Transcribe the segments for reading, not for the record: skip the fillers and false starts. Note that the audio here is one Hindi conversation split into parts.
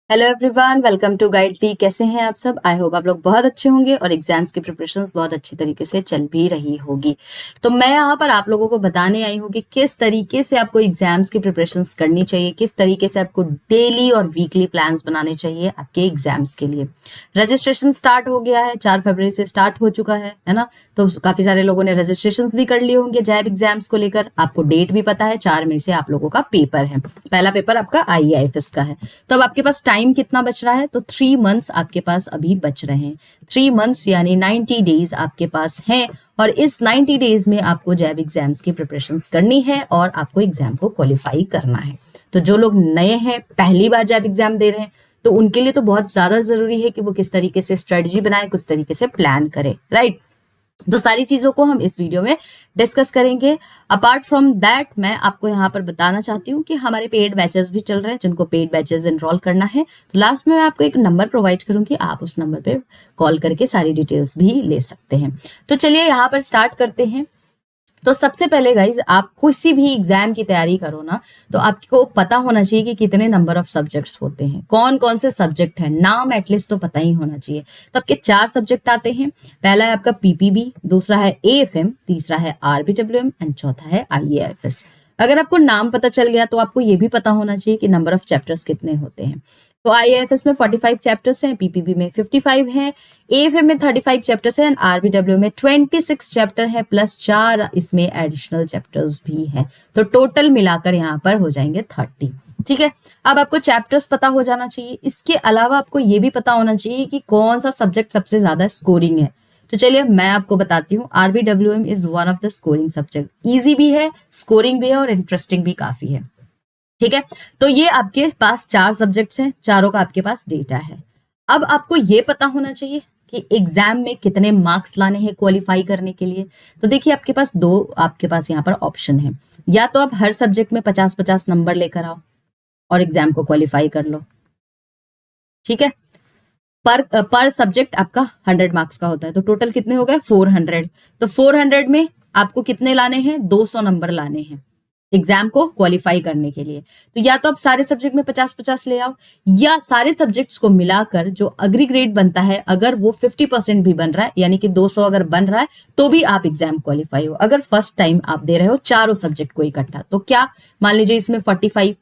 Hello everyone, welcome to guide T. कैसे हैं आप सब? आई होप आप लोग बहुत अच्छे होंगे और एग्जाम्स की प्रिपरेशंस बहुत अच्छी तरीके से चल भी रही होगी। तो मैं यहाँ पर आप लोगों को बताने आई हूँ कि किस तरीके से आपको एग्जाम्स की प्रिपरेशंस करनी चाहिए, किस तरीके से आपको डेली और वीकली प्लान्स बनाने चाहिए आपके एग्जाम्स के लिए। रजिस्ट्रेशन स्टार्ट हो गया है, 4 फरवरी से स्टार्ट हो चुका है ना। तो काफी सारे लोगों ने रजिस्ट्रेशन भी कर लिए होंगे जैब एग्जाम्स को लेकर। आपको डेट भी पता है, 4 मई से आप लोगों का पेपर है। पहला पेपर आपका IAFS का है। तो अब आपके पास टाइम कितना बच रहा है? तो 3 मंथ्स आपके पास अभी बच रहे हैं। 3 मंथ्स यानी 90 डेज आपके पास हैं और इस 90 डेज में आपको जैब एग्जाम्स की प्रिपरेशंस करनी है और आपको एग्जाम को क्वालिफाई करना है। तो जो लोग नए हैं, पहली बार जैब एग्जाम दे रहे हैं, तो उनके लिए तो बहुत ज्यादा जरूरी है कि वो किस तरीके से स्ट्रेटजी बनाए, किस तरीके से प्लान करे, राइट। तो सारी चीजों को हम इस वीडियो में डिस्कस करेंगे। अपार्ट फ्रॉम दैट मैं आपको यहाँ पर बताना चाहती हूँ कि हमारे पेड बैचेस भी चल रहे हैं। जिनको पेड बैचेस एनरोल करना है, तो लास्ट में मैं आपको एक नंबर प्रोवाइड करूंगी, आप उस नंबर पे कॉल करके सारी डिटेल्स भी ले सकते हैं। तो चलिए यहाँ पर स्टार्ट करते हैं। तो सबसे पहले गाइज, आप किसी भी एग्जाम की तैयारी करो ना, तो आपको पता होना चाहिए कि कितने नंबर ऑफ सब्जेक्ट्स होते हैं, कौन कौन से सब्जेक्ट हैं, नाम एटलीस्ट तो पता ही होना चाहिए। तो आपके 4 सब्जेक्ट आते हैं। पहला है आपका PPB, दूसरा है AFM, तीसरा है RBWM एंड चौथा है IAFS। अगर आपको नाम पता चल गया तो आपको ये भी पता होना चाहिए कि नंबर ऑफ चैप्टर्स कितने होते हैं। तो IAFS में 45 चैप्टर्स हैं, PPB में 55 हैं, AFM में 35 चैप्टर्स हैं, RBW में 26 चैप्टर है प्लस 4 इसमें एडिशनल चैप्टर्स भी हैं। तो टोटल मिलाकर यहाँ पर हो जाएंगे 30। ठीक है, अब आपको चैप्टर्स पता हो जाना चाहिए। इसके अलावा आपको ये भी पता होना चाहिए कि कौन सा सब्जेक्ट सबसे ज्यादा स्कोरिंग है। तो चलिए मैं आपको बताती हूँ, RBWM is one of the scoring subject. Easy भी है, स्कोरिंग भी है और इंटरेस्टिंग भी काफी है। ठीक है, तो ये आपके पास 4 सब्जेक्ट्स हैं, चारों का आपके पास डेटा है। अब आपको ये पता होना चाहिए कि एग्जाम में कितने मार्क्स लाने हैं क्वालिफाई करने के लिए। तो देखिए, आपके पास आपके पास यहाँ पर ऑप्शन है। या तो आप हर सब्जेक्ट में 50-50 नंबर लेकर आओ और एग्जाम को क्वालिफाई कर लो। ठीक है, पर सब्जेक्ट आपका 100 मार्क्स का होता है, तो टोटल कितने हो गए? 400। तो 400 में आपको कितने लाने हैं? 200 नंबर लाने हैं एग्जाम को क्वालिफाई करने के लिए। तो या तो आप सारे सब्जेक्ट में 50-50 ले आओ, या सारे सब्जेक्ट्स को मिलाकर जो अग्रीग्रेड बनता है, अगर वो 50% भी बन रहा है, यानी कि 200 अगर बन रहा है, तो भी आप एग्जाम क्वालिफाई हो। अगर फर्स्ट टाइम आप दे रहे हो चारों सब्जेक्ट को इकट्ठा, तो क्या मान लीजिए इसमें 45,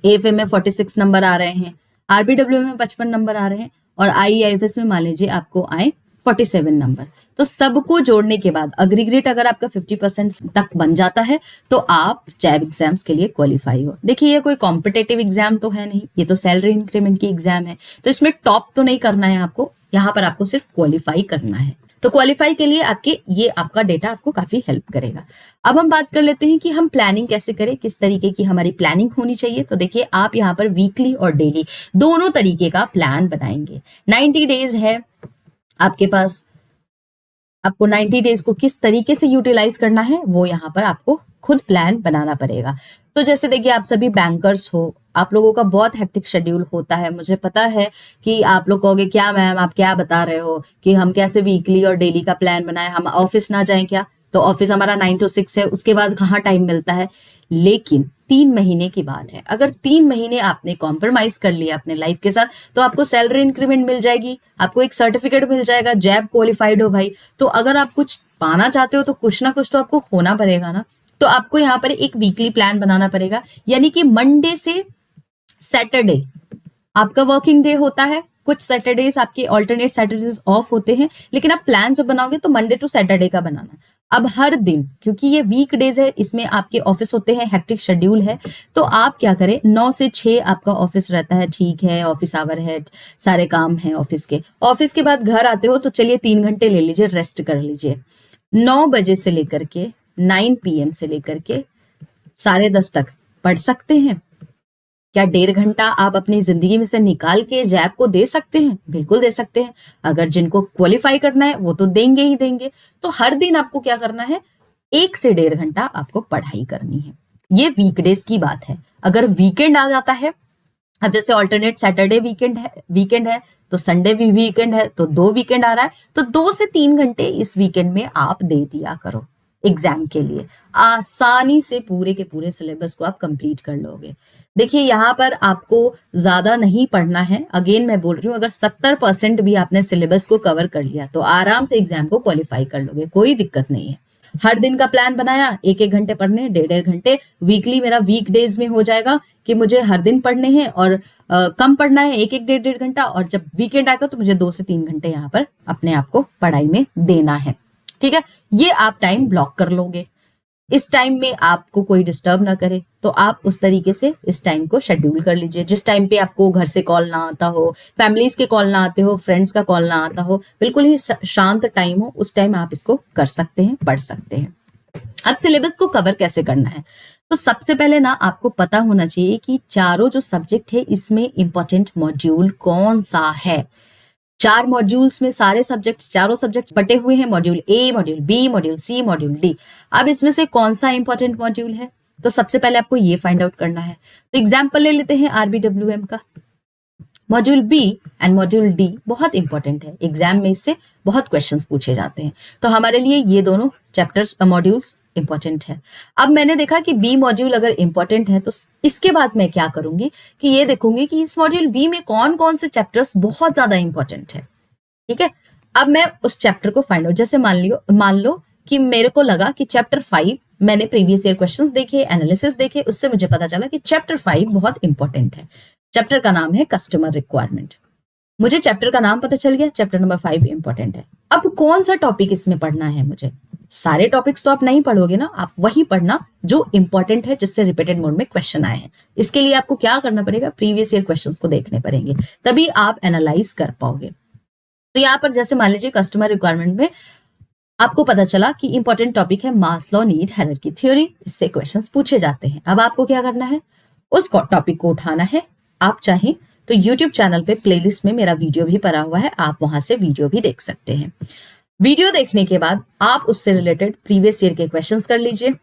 AFM में 46 नंबर आ रहे हैं, RBW में 55 नंबर आ रहे हैं और IAFS में मान लीजिए आपको आए 47 नंबर। तो सबको जोड़ने के बाद अग्रीग्रेट अगर आपका 50% तक बन जाता है, तो आप जैब एग्जाम्स के लिए क्वालिफाई हो। देखिए, ये कोई कॉम्पिटेटिव एग्जाम तो है नहीं, ये तो सैलरी इंक्रीमेंट की एग्जाम है। तो इसमें टॉप तो नहीं करना है आपको, यहाँ पर आपको सिर्फ क्वालिफाई करना है। तो क्वालिफाई के लिए आपका डेटा आपको काफी हेल्प करेगा। अब हम बात कर लेते हैं कि हम प्लानिंग कैसे करें, किस तरीके की हमारी प्लानिंग होनी चाहिए। तो देखिए, आप यहाँ पर वीकली और डेली दोनों तरीके का प्लान बनाएंगे। 90 डेज है आपके पास, आपको 90 डेज को किस तरीके से यूटिलाइज करना है वो यहाँ पर आपको खुद प्लान बनाना पड़ेगा। तो जैसे देखिए, आप सभी बैंकर्स हो, आप लोगों का बहुत हेक्टिक शेड्यूल होता है। मुझे पता है कि आप लोग कहोगे, क्या मैम आप क्या बता रहे हो कि हम कैसे वीकली और डेली का प्लान बनाएं, हम ऑफिस ना जाएं क्या? तो ऑफिस हमारा 9 to 6 है, उसके बाद कहाँ टाइम मिलता है? लेकिन 3 महीने की बात है, अगर 3 महीने आपने कॉम्प्रोमाइज कर लिया अपने लाइफ के साथ, तो आपको सैलरी इंक्रीमेंट मिल जाएगी, आपको एक सर्टिफिकेट मिल जाएगा, जैब क्वालिफाइड हो भाई। तो अगर आप कुछ पाना चाहते हो तो कुछ ना कुछ तो आपको होना पड़ेगा ना। तो आपको यहाँ पर एक वीकली प्लान बनाना पड़ेगा, यानी कि मंडे से सैटरडे आपका वर्किंग डे होता है। कुछ सैटरडेज आपके ऑल्टरनेट सैटरडेज ऑफ होते हैं, लेकिन आप प्लान जब बनाओगे तो मंडे टू सैटरडे का बनाना। अब हर दिन, क्योंकि ये वीक डेज है, इसमें आपके ऑफिस होते हैं, हेक्टिक शेड्यूल है, तो आप क्या करें, 9 से 6 आपका ऑफिस रहता है, ठीक है, ऑफिस आवर है, सारे काम है ऑफिस के। ऑफिस के बाद घर आते हो तो चलिए 3 घंटे ले लीजिए, रेस्ट कर लीजिए। 9 बजे से लेकर के 9 PM से लेकर के 10:30 तक पढ़ सकते हैं। क्या 1.5 घंटा आप अपनी जिंदगी में से निकाल के जैब को दे सकते हैं? बिल्कुल दे सकते हैं। अगर जिनको क्वालिफाई करना है वो तो देंगे ही देंगे। तो हर दिन आपको क्या करना है, 1 से 1.5 घंटा आपको पढ़ाई करनी है। ये वीकडेज की बात है। अगर वीकेंड आ जाता है, अब जैसे ऑल्टरनेट सैटरडे वीकेंड है तो संडे भी वीकेंड है, तो 2 वीकेंड आ रहा है, तो 2 से 3 घंटे इस वीकेंड में आप दे दिया करो एग्जाम के लिए। आसानी से पूरे के पूरे सिलेबस को आप कंप्लीट कर लोगे। देखिए यहाँ पर आपको ज्यादा नहीं पढ़ना है। अगेन मैं बोल रही हूँ, अगर 70% भी आपने सिलेबस को कवर कर लिया तो आराम से एग्जाम को क्वालिफाई कर लोगे, कोई दिक्कत नहीं है। हर दिन का प्लान बनाया, 1-1 घंटे पढ़ने, 1.5-1.5 घंटे वीकली मेरा वीक डेज में हो जाएगा कि मुझे हर दिन पढ़ने हैं और कम पढ़ना है, 1-1 1.5 घंटा, और जब वीकेंड आएगा तो मुझे 2 से 3 घंटे यहाँ पर अपने आप को पढ़ाई में देना है। ठीक है, ये आप टाइम ब्लॉक कर लोगे। इस टाइम में आपको कोई डिस्टर्ब ना करे तो आप उस तरीके से इस टाइम को शेड्यूल कर लीजिए। जिस टाइम पे आपको घर से कॉल ना आता हो, फैमिलीज के कॉल ना आते हो, फ्रेंड्स का कॉल ना आता हो, बिल्कुल ही शांत टाइम हो, उस टाइम आप इसको कर सकते हैं, पढ़ सकते हैं। अब सिलेबस को कवर कैसे करना है, तो सबसे पहले ना आपको पता होना चाहिए कि चारों जो सब्जेक्ट है इसमें इंपॉर्टेंट मॉड्यूल कौन सा है। 4 मॉड्यूल्स में सारे सब्जेक्ट्स, चारों सब्जेक्ट्स बटे हुए हैं, module A, module B, module C, module D. अब इसमें से कौन सा इंपॉर्टेंट मॉड्यूल है, तो सबसे पहले आपको ये फाइंड आउट करना है। तो एग्जाम्पल ले लेते हैं आरबीडब्ल्यूएम का। Module B and module D बहुत इंपॉर्टेंट है, एग्जाम में इससे बहुत क्वेश्चंस पूछे जाते हैं, तो हमारे लिए ये दोनों चैप्टर्स मॉड्यूल्स इंपॉर्टेंट है। अब मैंने देखा कि बी मॉड्यूल अगर इंपॉर्टेंट है तो इसके बाद मैं क्या करूंगी कि ये देखूंगी कि इस मॉड्यूल बी में कौन कौन से चैप्टर्स बहुत ज्यादा इंपॉर्टेंट है। ठीक है, अब मैं उस चैप्टर को फाइंड आउट, जैसे मान लो कि मेरे को लगा कि चैप्टर 5, मैंने प्रीवियस ईयर क्वेश्चंस देखे, एनालिसिस देखे, उससे मुझे पता चला कि चैप्टर 5 बहुत इंपॉर्टेंट है। चैप्टर का नाम है कस्टमर रिक्वायरमेंट। मुझे चैप्टर का नाम पता चल गया, चैप्टर नंबर 5 इंपॉर्टेंट है। अब कौन सा टॉपिक इसमें पढ़ना है मुझे, सारे टॉपिक्स तो आप नहीं पढ़ोगे ना, आप वही पढ़ना जो इंपॉर्टेंट है, जिससे रिपीटेड मोड में क्वेश्चन आए हैं। इसके लिए आपको क्या करना पड़ेगा, प्रीवियस ईयर क्वेश्चंस को देखने पड़ेंगे, तभी आप एनालाइज कर पाओगे। तो यहाँ पर जैसे मान लीजिए कस्टमर रिक्वायरमेंट में आपको पता चला कि इंपॉर्टेंट टॉपिक है मास्लो नीड हायरार्की थ्योरी, इससे क्वेश्चंस पूछे जाते हैं। अब आपको क्या करना है, उस टॉपिक को उठाना है। आप चाहें तो YouTube चैनल पे प्लेलिस्ट में मेरा वीडियो भी पड़ा हुआ है, आप वहां से वीडियो भी देख सकते हैं। वीडियो देखने के बाद आप उससे रिलेटेड प्रीवियस ईयर के क्वेश्चंस कर लीजिए,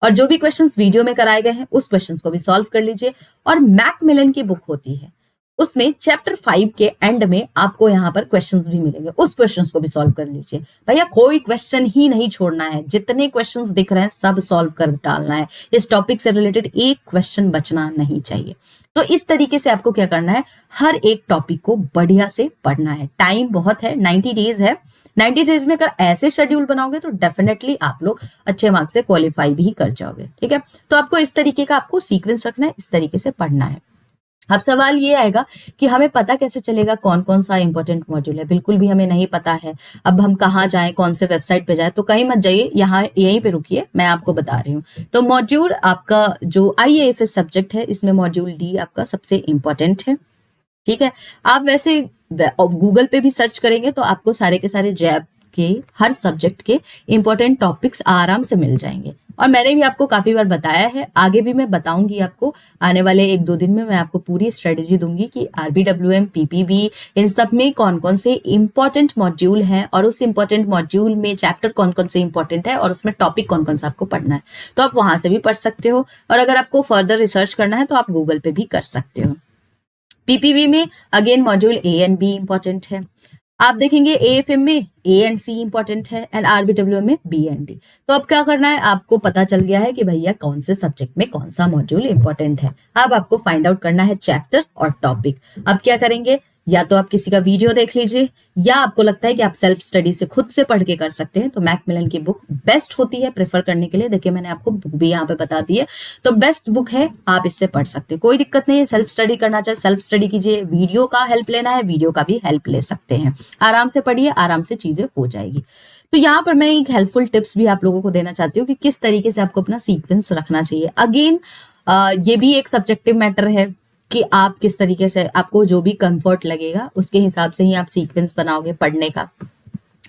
और जो भी क्वेश्चंस वीडियो में कराए गए हैं उस क्वेश्चंस को भी सॉल्व कर लीजिए। और मैकमिलन की बुक होती है, उसमें चैप्टर 5 के एंड में आपको यहाँ पर क्वेश्चंस भी मिलेंगे, उस क्वेश्चंस को भी सॉल्व कर लीजिए। भैया कोई क्वेश्चन ही नहीं छोड़ना है, जितने क्वेश्चंस दिख रहे हैं सब सॉल्व कर डालना है। इस टॉपिक से रिलेटेड एक क्वेश्चन बचना नहीं चाहिए। तो इस तरीके से आपको क्या करना है, हर एक टॉपिक को बढ़िया से पढ़ना है। टाइम बहुत है, 90 डेज है। 90 डेज में अगर ऐसे शेड्यूल बनाओगे तो डेफिनेटली आप लोग अच्छे मार्क्स से क्वालिफाई भी कर जाओगे। ठीक है, तो आपको इस तरीके का आपको सीक्वेंस रखना है, इस तरीके से पढ़ना है। अब सवाल ये आएगा कि हमें पता कैसे चलेगा कौन कौन सा इंपॉर्टेंट मॉड्यूल है, बिल्कुल भी हमें नहीं पता है। अब हम कहाँ जाएं, कौन से वेबसाइट पे जाएं, तो कहीं मत जाइए, यहाँ यहीं पे रुकिए, मैं आपको बता रही हूँ। तो मॉड्यूल आपका जो IAFS सब्जेक्ट है, इसमें मॉड्यूल डी आपका सबसे इंपॉर्टेंट है। ठीक है, आप वैसे गूगल पे भी सर्च करेंगे तो आपको सारे के सारे जैब के हर सब्जेक्ट के इंपॉर्टेंट टॉपिक्स आराम से मिल जाएंगे। और मैंने भी आपको काफी बार बताया है, आगे भी मैं बताऊंगी आपको, आने वाले 1-2 दिन में मैं आपको पूरी स्ट्रेटेजी दूंगी कि RBWM, PPB, इन सब में कौन कौन से इंपॉर्टेंट मॉड्यूल हैं, और उस इंपॉर्टेंट मॉड्यूल में चैप्टर कौन कौन से इंपॉर्टेंट है, और उसमें टॉपिक कौन कौन सा आपको पढ़ना है। तो आप वहां से भी पढ़ सकते हो, और अगर आपको फर्दर रिसर्च करना है तो आप गूगल पे भी कर सकते हो। PPB में again module A and B important है। आप देखेंगे AFM में A एंड C इंपॉर्टेंट है, एंड RBWM में B एंड D। तो अब क्या करना है, आपको पता चल गया है कि भैया कौन से सब्जेक्ट में कौन सा मॉड्यूल इंपॉर्टेंट है। अब आपको फाइंड आउट करना है चैप्टर और टॉपिक। अब क्या करेंगे, या तो आप किसी का वीडियो देख लीजिए, या आपको लगता है कि आप सेल्फ स्टडी से खुद से पढ़ के कर सकते हैं, तो मैकमिलन की बुक बेस्ट होती है प्रेफर करने के लिए। देखिए मैंने आपको बुक भी यहाँ पे बता दी है, तो बेस्ट बुक है, आप इससे पढ़ सकते हैं, कोई दिक्कत नहीं है। सेल्फ स्टडी करना चाहे सेल्फ स्टडी कीजिए, वीडियो का हेल्प लेना है वीडियो का भी हेल्प ले सकते हैं। आराम से पढ़िए, आराम से चीजें हो जाएगी। तो यहाँ पर मैं एक हेल्पफुल टिप्स भी आप लोगों को देना चाहती हूँ कि किस तरीके से आपको अपना सीक्वेंस रखना चाहिए। अगेन ये भी एक सब्जेक्टिव मैटर है कि आप किस तरीके से, आपको जो भी कंफर्ट लगेगा उसके हिसाब से ही आप सीक्वेंस बनाओगे पढ़ने का।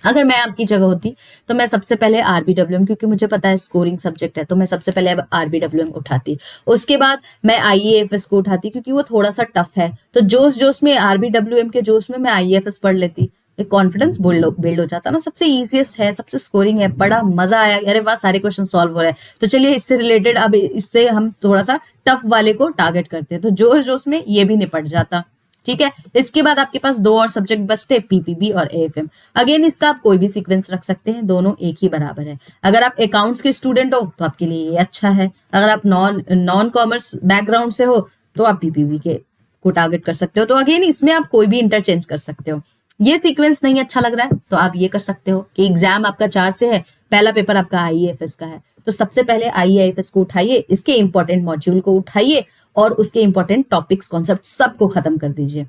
अगर मैं आपकी जगह होती तो मैं सबसे पहले RBWM, क्योंकि मुझे पता है स्कोरिंग सब्जेक्ट है, तो मैं सबसे पहले RBWM उठाती, उसके बाद मैं IAFS को उठाती क्योंकि वो थोड़ा सा टफ है। तो जोश जोश में RBWM के जोश में मैं IAFS पढ़ लेती, एक कॉन्फिडेंस बिल्ड हो जाता ना। सबसे इजीएस्ट है, सबसे स्कोरिंग है, बड़ा मजा आया, अरे वाह सारे क्वेश्चन सॉल्व हो रहे हैं। तो चलिए इससे रिलेटेड अब इससे हम थोड़ा सा टफ वाले को टारगेट करते हैं, तो जोश जोश में ये भी निपट जाता। ठीक है, इसके बाद आपके पास 2 और सब्जेक्ट बचते, PPB और AFM। अगेन इसका आप कोई भी सीक्वेंस रख सकते हैं, दोनों एक ही बराबर है। अगर आप अकाउंट्स के स्टूडेंट हो तो आपके लिए ये अच्छा है, अगर आप नॉन कॉमर्स बैकग्राउंड से हो तो आप पीपीबी के को टारगेट कर सकते हो। तो अगेन इसमें आप कोई भी इंटरचेंज कर सकते हो। ये सीक्वेंस नहीं अच्छा लग रहा है तो आप ये कर सकते हो कि एग्जाम आपका 4 से है, पहला पेपर आपका आईएएफएस का है, तो सबसे पहले आईएएफएस को उठाइए, इसके इंपॉर्टेंट मॉड्यूल को उठाइए और उसके इंपॉर्टेंट टॉपिक्स कॉन्सेप्ट सबको खत्म कर दीजिए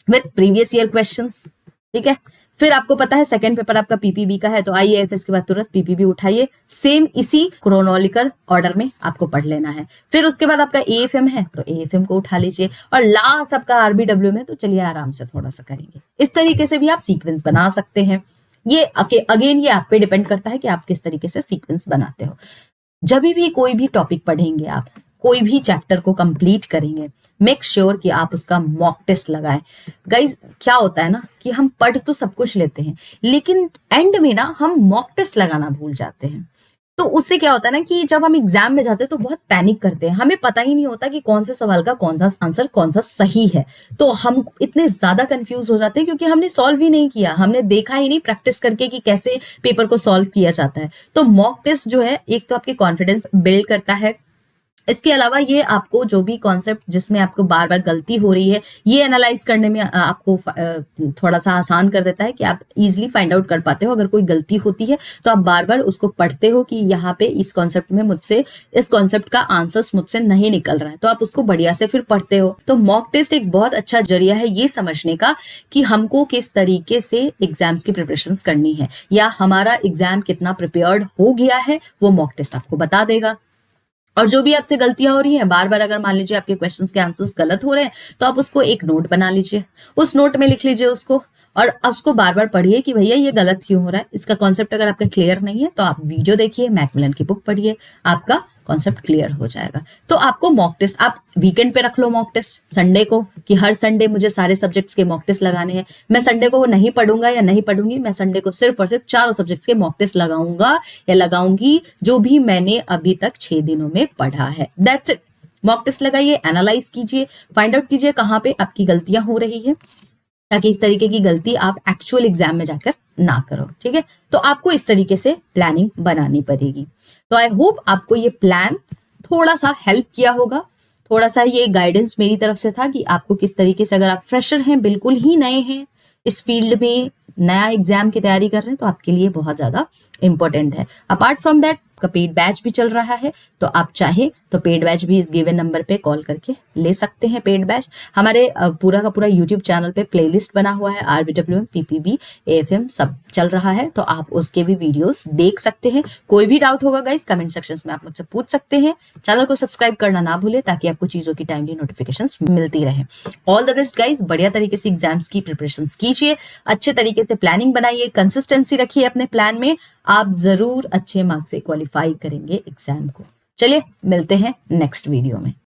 विद प्रीवियस ईयर क्वेश्चंस। ठीक है, फिर आपको पता है सेकंड पेपर आपका पीपीबी का है, तो आईएएफएस के बाद तुरंत पीपीबी उठाइए, सेम इसी क्रोनोलॉजिकल ऑर्डर में आपको पढ़ लेना है। फिर उसके बाद आपका एएफएम है तो एएफएम को उठा लीजिए, और लास्ट आपका आरबीडब्ल्यू में तो चलिए आराम से थोड़ा सा करेंगे। इस तरीके से भी आप सीक्वेंस बना सकते हैं। ये अगेन ये आप पे डिपेंड करता है कि आप किस तरीके से सीक्वेंस बनाते हो। जब भी कोई भी टॉपिक पढ़ेंगे, आप कोई भी चैप्टर को कंप्लीट करेंगे, मेक श्योर कि आप उसका मॉक टेस्ट लगाएं। गाइस क्या होता है ना कि हम पढ़ तो सब कुछ लेते हैं, लेकिन एंड में ना हम मॉक टेस्ट लगाना भूल जाते हैं। तो उससे क्या होता है ना कि जब हम एग्जाम में जाते हैं तो बहुत पैनिक करते हैं, हमें पता ही नहीं होता कि कौन से सवाल का कौन सा आंसर कौन सा सही है। तो हम इतने ज्यादा कंफ्यूज हो जाते हैं क्योंकि हमने सॉल्व ही नहीं किया, हमने देखा ही नहीं प्रैक्टिस करके कि कैसे पेपर को सॉल्व किया जाता है। तो मॉक टेस्ट जो है एक तो आपके कॉन्फिडेंस बिल्ड करता है, इसके अलावा ये आपको जो भी कॉन्सेप्ट जिसमें आपको बार बार गलती हो रही है ये एनालाइज करने में आपको थोड़ा सा आसान कर देता है कि आप इजीली फाइंड आउट कर पाते हो। अगर कोई गलती होती है तो आप बार बार उसको पढ़ते हो कि यहाँ पे इस कॉन्सेप्ट में मुझसे इस कॉन्सेप्ट का आंसर्स मुझसे नहीं निकल रहा है, तो आप उसको बढ़िया से फिर पढ़ते हो। तो मॉक टेस्ट एक बहुत अच्छा जरिया है ये समझने का कि हमको किस तरीके से एग्जाम्स की प्रिपरेशन करनी है, या हमारा एग्जाम कितना प्रिपेयर्ड हो गया है, वो मॉक टेस्ट आपको बता देगा। और जो भी आपसे गलतियां हो रही हैं बार बार, अगर मान लीजिए आपके क्वेश्चंस के आंसर्स गलत हो रहे हैं तो आप उसको एक नोट बना लीजिए, उस नोट में लिख लीजिए उसको, और उसको बार बार पढ़िए कि भैया ये गलत क्यों हो रहा है। इसका कॉन्सेप्ट अगर आपका क्लियर नहीं है तो आप वीडियो देखिए, मैकमिलन की बुक पढ़िए, आपका कॉन्सेप्ट क्लियर हो जाएगा। तो आपको मॉक टेस्ट आप वीकेंड पे रख लो, मॉक टेस्ट संडे को, कि हर संडे मुझे सारे सब्जेक्ट्स के मॉक टेस्ट लगाने हैं। मैं संडे को नहीं पढ़ूंगा या नहीं पढ़ूंगी, मैं संडे को सिर्फ और सिर्फ चारों सब्जेक्ट्स के मॉक टेस्ट लगाऊंगा या लगाऊंगी जो भी मैंने अभी तक 6 दिनों में पढ़ा है। That's it. मॉक टेस्ट लगाइए, एनालाइज कीजिए, फाइंड आउट कीजिए कहाँ पे आपकी गलतियां हो रही है, ताकि इस तरीके की गलती आप एक्चुअल एग्जाम में जाकर ना करो। ठीक है, तो आपको इस तरीके से प्लानिंग बनानी पड़ेगी। तो आई होप आपको ये प्लान थोड़ा सा हेल्प किया होगा, थोड़ा सा ये गाइडेंस मेरी तरफ से था कि आपको किस तरीके से, अगर आप फ्रेशर हैं, बिल्कुल ही नए हैं इस फील्ड में, नया एग्जाम की तैयारी कर रहे हैं, तो आपके लिए बहुत ज्यादा इंपॉर्टेंट है। अपार्ट फ्रॉम दैट का पेड बैच भी चल रहा है, तो आप चाहे तो पेड बैच भी इस गिवन नंबर पे कॉल करके ले सकते हैं। पेड बैच हमारे पूरा का पूरा यूट्यूब चैनल पे प्लेलिस्ट बना हुआ है, आरबीडब्ल्यूएम, पीपीबी, एएफएम सब चल रहा है, तो आप उसके भी वीडियोस देख सकते हैं। कोई भी डाउट होगा गाइस कमेंट सेक्शंस में आप मुझसे पूछ सकते हैं। चैनल को सब्सक्राइब करना ना भूले ताकि आपको चीजों की टाइमली नोटिफिकेशंस मिलती रहे। ऑल द बेस्ट गाइस, बढ़िया तरीके से एग्जाम्स की प्रिपरेशन कीजिए, अच्छे तरीके से प्लानिंग बनाइए, कंसिस्टेंसी रखिए अपने प्लान में, आप जरूर अच्छे मार्क्स से क्वालिफाई करेंगे एग्जाम को। चलिए मिलते हैं नेक्स्ट वीडियो में।